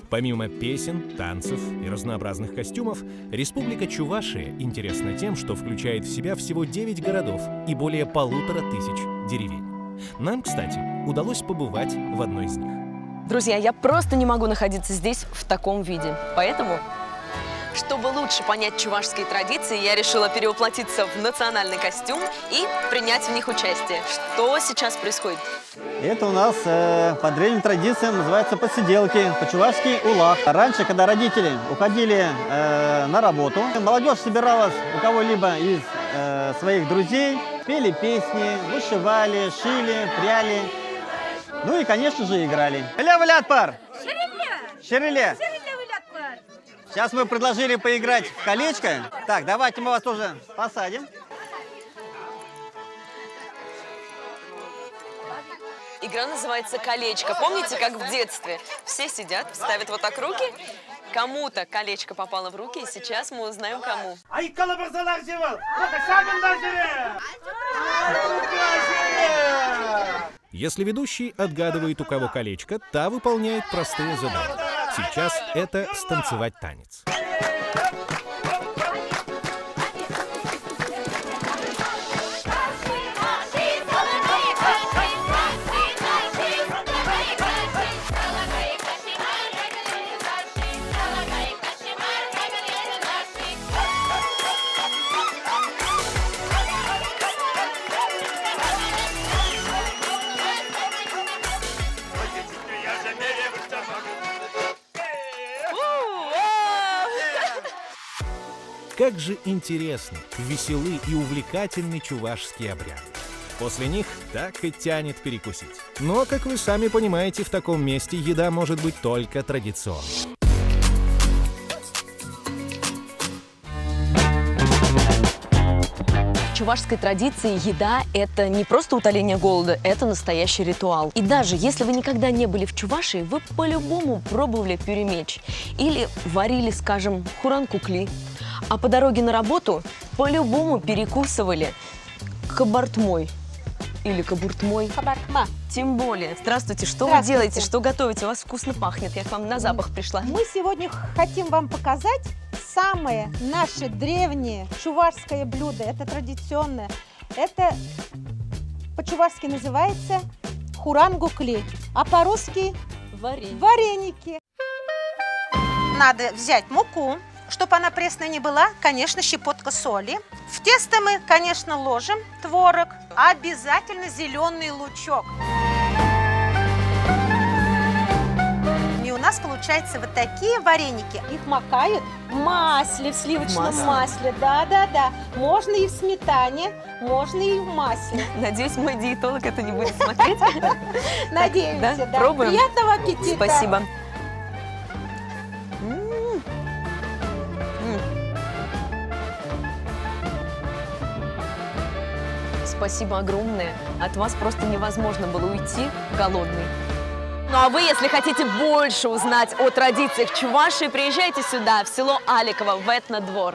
Помимо песен, танцев и разнообразных костюмов, Республика Чувашия интересна тем, что включает в себя всего 9 городов и более 1500 деревень. Нам, кстати, удалось побывать в одной из них. Друзья, я просто не могу находиться здесь в таком виде. Поэтому, чтобы лучше понять чувашские традиции, я решила перевоплотиться в национальный костюм и принять в них участие. Что сейчас происходит? Это у нас по древним традициям называется посиделки, по-чувашски улах. Раньше, когда родители уходили на работу, молодежь собиралась у кого-либо из своих друзей, пели песни, вышивали, шили, пряли, ну и, конечно же, играли. Ля-валят-пар! Шериле! Сейчас мы предложили поиграть в колечко. Так, давайте мы вас тоже посадим. Игра называется «Колечко». Помните, как в детстве? Все сидят, ставят вот так руки. Кому-то колечко попало в руки, и сейчас мы узнаем, кому. Если ведущий отгадывает, у кого колечко, та выполняет простые задания. Сейчас это станцевать танец. Как же интересны, веселы и увлекательны чувашские обряды. После них так и тянет перекусить. Но, как вы сами понимаете, в таком месте еда может быть только традиционной. В чувашской традиции еда – это не просто утоление голода, это настоящий ритуал. И даже если вы никогда не были в Чувашии, вы по-любому пробовали пюремеч или варили, скажем, хуран-кукли. А по дороге на работу по-любому перекусывали кабартмой. Или кабуртмой. Кабартма. Тем более. Здравствуйте, что вы делаете, что готовите? У вас вкусно пахнет, я к вам на запах пришла. Мы сегодня хотим вам показать самое наше древнее чувашское блюдо. Это традиционное. Это по-чувашски называется хуран-гукли, а по-русски вареники. Надо взять муку. Чтобы она пресной не была, конечно, щепотка соли. В тесто мы, конечно, ложим творог, обязательно зеленый лучок. И у нас получаются вот такие вареники. Их макают в масле, в сливочном масле. Да-да-да. Можно и в сметане, можно и в масле. Надеюсь, мой диетолог это не будет смотреть. Надеемся, да. Пробуем. Приятного аппетита. Спасибо. Спасибо огромное. От вас просто невозможно было уйти голодный. Ну а вы, если хотите больше узнать о традициях Чувашии, приезжайте сюда, в село Аликово, в этнодвор.